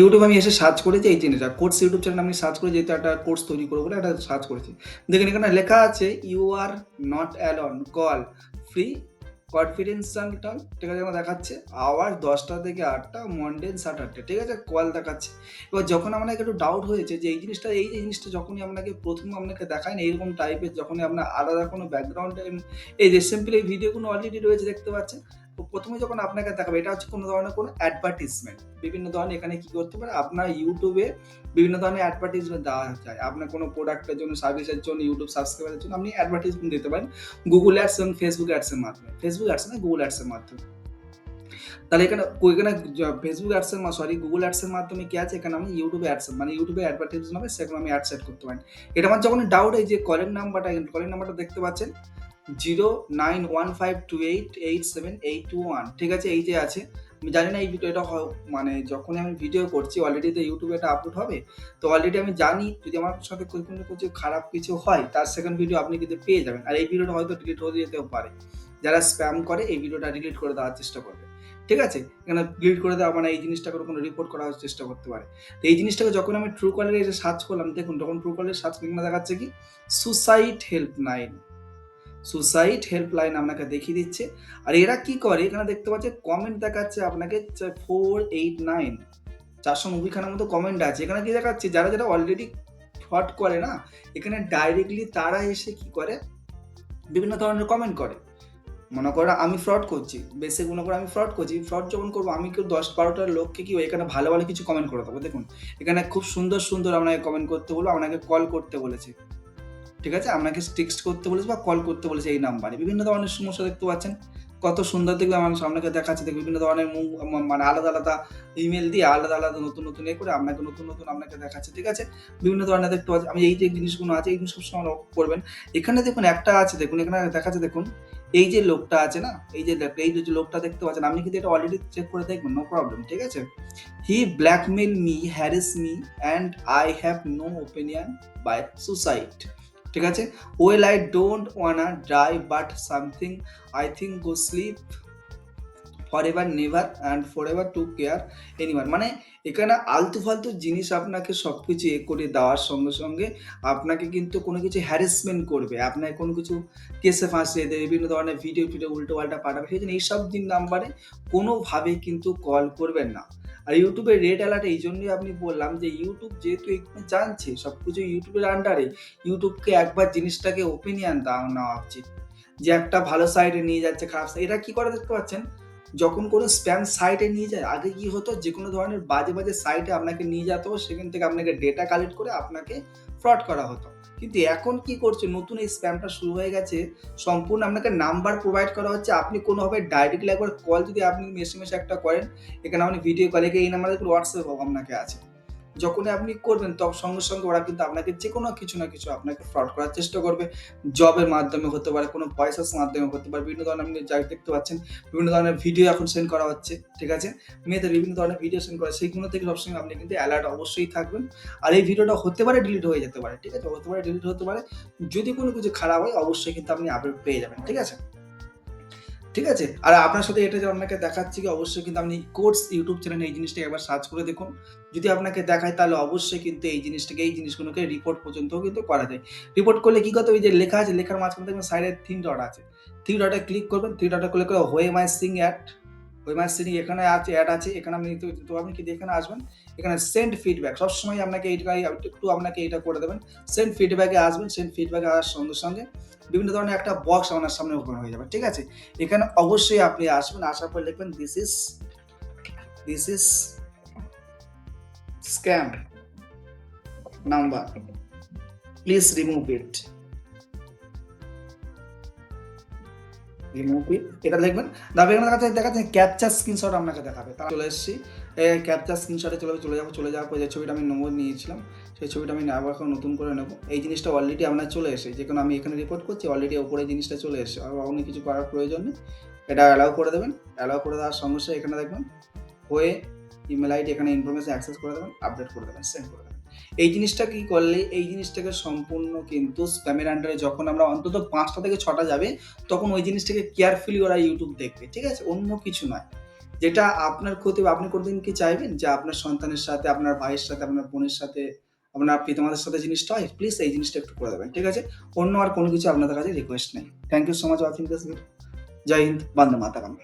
ইউটিউবে আমি এসে সার্চ করেছি এই জিনিসটা কোর্স ইউটিউব চ্যানেল আমি সার্চ করে যেহেতু একটা কোর্স তৈরি করবো বলে একটা সার্চ করেছি। দেখেন এখানে লেখা আছে you are not alone, call free confidential time, ঠিক আছে? আমার দেখাচ্ছে আওয়ার 10টা থেকে 8টা, মন্ডে 7:30, ঠিক আছে? কল দেখাচ্ছে। এবার যখন আপনাকে একটু ডাউট হয়েছে যে এই জিনিসটা যখনই আপনাকে প্রথম আপনাকে দেখায় না এরকম টাইপের, যখনই আপনার আলাদা কোনো ব্যাকগ্রাউন্ড, এই যে সিম্পল এই ভিডিওগুলো অলরেডি রয়েছে দেখতে পাচ্ছেন। তো প্রথমে যখন আপনাকে দেখাবে এটা হচ্ছে কোনো ধরনের কোনো অ্যাডভার্টিসমেন্ট, বিভিন্ন ধরনের এখানে কি করতে পারে আপনার ইউটিউবে বিভিন্ন ধরনের অ্যাডভার্টিসমেন্ট দেওয়া যায়। আপনার কোনো প্রোডাক্টের জন্য, সার্ভিসের জন্য, ইউটিউব সাবস্ক্রাইবারের জন্য আপনি অ্যাডভার্টিসমেন্ট দিতে পারেন গুগল অ্যাডস এবং ফেসবুক অ্যাডসের মাধ্যমে। ফেসবুক অ্যাডস না, গুগল অ্যাডসের মাধ্যমে। তাহলে এখানে ফেসবুক অ্যাডসের সরি গুগল অ্যাডসের মাধ্যমে কি আছে, এখানে আমি ইউটিউবে অ্যাডস মানে ইউটিউবে অ্যাডভার্টাইজমেন্ট হবে সেখানে আমি অ্যাড সেট করতে পারি। এটা আমার যখন ডাউট এই যে কলের নাম্বারটা দেখতে পাচ্ছেন 09152887821, ঠিক আছে? এই যে আছে, আমি জানি না এই ভিডিওটা মানে যখন আমি ভিডিও করছি অলরেডি তো ইউটিউবে এটা আপলোড হবে। তো অলরেডি আমি জানি যদি আমার সাথে কোনো কিছু খারাপ কিছু হয় তার সেকেন্ড ভিডিও আপনি কিন্তু পেয়ে যাবেন। আর এই ভিডিওটা হয়তো ডিলিট হয়ে যেতেও পারে। যারা স্প্যাম করে এই ভিডিওটা ডিলিট করে দেওয়ার চেষ্টা করবে, ঠিক আছে? এখানে ডিলিট করে দেওয়া মানে এই জিনিসটা কোনো রিপোর্ট করার চেষ্টা করতে পারে। তো এই জিনিসটাকে যখন আমি ট্রু কলারে এসে সার্চ করলাম, দেখুন তখন ট্রু কলারে সার্চ এখানে দেখাচ্ছে কি সুসাইড হেল্পলাইন আপনাকে দেখিয়ে দিচ্ছে। আর এরা কি করে এখানে দেখতে পাচ্ছে কমেন্ট দেখাচ্ছে আপনাকে 489, 490খানার মতো কমেন্ট আছে। এখানে কি দেখাচ্ছে যারা যারা অলরেডি ফ্রড করে না, এখানে ডাইরেক্টলি তারা এসে কি করে বিভিন্ন ধরনের কমেন্ট করে। মনে করো আমি ফ্রড করছি, বেসিক মনে করো আমি ফ্রড করছি, ফ্রড যখন করবো আমি কেউ 10-12টার লোককে কি এখানে ভালো ভালো কিছু কমেন্ট করে দেবো। দেখুন এখানে খুব সুন্দর সুন্দর আপনাকে কমেন্ট করতে বলবো, আপনাকে কল করতে বলেছে, ঠিক আছে? আপনাকে টেক্সট করতে বলেছে বা কল করতে বলেছে এই নাম্বারে। বিভিন্ন ধরনের সমস্যা দেখতে পাচ্ছেন, কত সুন্দর দেখবে আমার আপনাকে দেখাচ্ছে। দেখবে বিভিন্ন ধরনের মানে আলাদা আলাদা ইমেল দিয়ে আলাদা আলাদা নতুন নতুন করে আপনাকে নতুন নতুন আপনাকে দেখাচ্ছে, ঠিক আছে? বিভিন্ন ধরনের দেখতে পাচ্ছি আমি এই যে জিনিসগুলো আছে এইগুলো সবসময় লক্ষ্য করবেন। এখানে দেখুন একটা আছে, দেখুন এখানে দেখাচ্ছে, দেখুন এই যে লোকটা আছে না, এই যে লোকটা দেখতে পাচ্ছেন, আপনি কিন্তু এটা অলরেডি চেক করে দেখবেন, নো প্রবলেম, ঠিক আছে? He blackmail me, harass me and I have no opinion by suicide, ঠিক আছে? Well I don't wanna die but something I think go sleep forever never and forever to care anyone. মানে এখানে আলতু ফালতু জিনিস আপনাকে সবকিছু করে দেওয়ার সঙ্গে সঙ্গে আপনাকে কিন্তু কোনো কিছু হ্যারাসমেন্ট করবে, আপনাকে কোনো কিছু কেসে ফাঁসিয়ে দেবে, বিভিন্ন ধরনের ভিডিও উল্টো পাল্টা পাঠাবে। সেই জন্য এইসব নাম্বারে কোনোভাবেই কিন্তু কল করবেন না। আর ইউটিউবের রেড অ্যালার্ট এই জন্যই আপনি বললাম যে ইউটিউব যেহেতু এখানে জানছে সবকিছু ইউটিউবের আন্ডারে, ইউটিউবকে একবার জিনিসটাকে ওপিনিয়ন নেওয়া উচিত যে একটা ভালো সাইডে নিয়ে যাচ্ছে, খারাপ সাইড। এটা কি করে দেখতে পাচ্ছেন, যখন কোনো স্প্যাম সাইটে নিয়ে যায়, আগে কি হতো যে কোনো ধরনের বাজে বাজে সাইটে আপনাকে নিয়ে যেত, সেখান থেকে আপনাকে ডেটা কালেক্ট করে আপনাকে ফ্রড করা হতো। কিন্তু এখন কি করছে, নতুন এই স্প্যামটা শুরু হয়ে গেছে, সম্পূর্ণ আপনাকে নাম্বার প্রোভাইড করা হচ্ছে। আপনি কোনোভাবে ডাইরেক্টলি একবার কল যদি আপনি এসএমএস একটা করেন, এখানে আপনি ভিডিও কলে এই নাম্বারে হোয়াটসঅ্যাপ আপনাকে আছে, যখনই আপনি করবেন তখন সঙ্গে সঙ্গে ওরা কিন্তু আপনাকে যে কোনো কিছু না কিছু আপনাকে ফ্রড করার চেষ্টা করবে। জবের মাধ্যমে হতে পারে, কোনো পয়সার মাধ্যমে হতে পারে, বিভিন্ন ধরনের আপনি যাই দেখতে পাচ্ছেন বিভিন্ন ধরনের ভিডিও এখন সেন্ড করা হচ্ছে, ঠিক আছে? মেয়েদের বিভিন্ন ধরনের ভিডিও সেন্ড করা, সেইগুলো থেকে সবসময় আপনি কিন্তু অ্যালার্ট অবশ্যই থাকবেন। আর এই ভিডিওটা হতে পারে ডিলিট হয়ে যেতে পারে, ঠিক আছে? হতে পারে ডিলিট হতে পারে, যদি কোনো কিছু খারাপ হয় অবশ্যই কিন্তু আপনি আপডেট পেয়ে যাবেন, ঠিক আছে? ঠিক আছে? আর আপনার সাথে এটা যে আপনাকে দেখাচ্ছি কি অবশ্যই কিন্তু আপনি কোর্স ইউটিউব চ্যানেলে এই জিনিসটাকে একবার সার্চ করে দেখুন। যদি আপনাকে দেখায় তাহলে অবশ্যই কিন্তু এই জিনিসগুলোকে রিপোর্ট পর্যন্তও কিন্তু করা যায়। রিপোর্ট করলে কি করতে হবে, ওই যে লেখা আছে, লেখার মাঝখানে দেখবেন সাইডে 3 ডট আছে। 3 ডটে ক্লিক করবেন, 3 ডটে ক্লিক করে হোয়ে মাই সিং অ্যাড, হোয়ে মাই সিং এখানে আছে, অ্যাড আছে। এখানে আপনি তো আপনি কিন্তু এখানে আসবেন। এখানে সেন্ড ফিডব্যাক সবসময় আপনাকে একটু আপনাকে এটা করে দেবেন। সেন্ড ফিডব্যাকে আসবেন, সেন্ড ফিডব্যাকে আসার সঙ্গে সঙ্গে বিভিন্ন ধরনের একটা বক্স আপনার সামনে ওপেন হয়ে যাবে, ঠিক আছে? এখানে অবশ্যই আপনি আসবেন, আসার পর লিখবেন this is scam number, please remove ইট, এটা লিখবেন। তারপর এখানে দেখাচ্ছে ক্যাপচার স্ক্রিনশট আপনাকে দেখাবে। তা চলে এসেছি, ক্যাপচার স্ক্রিনশটে চলে যাওয়ার পর যে ছবিটা আমি নিয়েছিলাম সেই ছবিটা আমি আবার নতুন করে নেব। এই জিনিসটা অলরেডি আপনার চলে এসে, যে কোনো আমি এখানে রিপোর্ট করছি অলরেডি ওপরে জিনিসটা চলে এসে, আর অন্য কিছু করার প্রয়োজন নেই। এটা অ্যালাউ করে দেবেন। অ্যালাউ করে দেওয়ার সঙ্গে সঙ্গে এখানে দেখবেন হয়ে ইমেল আইডি, এখানে ইনফরমেশন অ্যাক্সেস করে দেবেন, আপডেট করে দেবেন, সেন্ড করে দেবেন। এই জিনিসটা কি করলে এই জিনিসটাকে সম্পূর্ণ কিন্তু স্প্যামের আন্ডারে যখন আমরা অন্তত 5টা থেকে 6টা যাবে তখন ওই জিনিসটাকে কেয়ারফুলি ওরা ইউটিউব দেখবে, ঠিক আছে? অন্য কিছু নয়। যেটা আপনার ক্ষতি হবে। আপনি কোনদিন কি চাইবেন যে আপনার সন্তানের সাথে, আপনার ভাইয়ের সাথে, আপনার বোনের সাথে, আপনার পিতামাতার সাথে জিনিসটা হয়? প্লিজ এই জিনিসটা একটু করে দেবেন। ঠিক আছে? অন্য আর কোনো কিছু আপনাদের কাছে রিকোয়েস্ট নেই। Thank you so much watching this video. জয় হিন্দ, বন্দে মাতরম।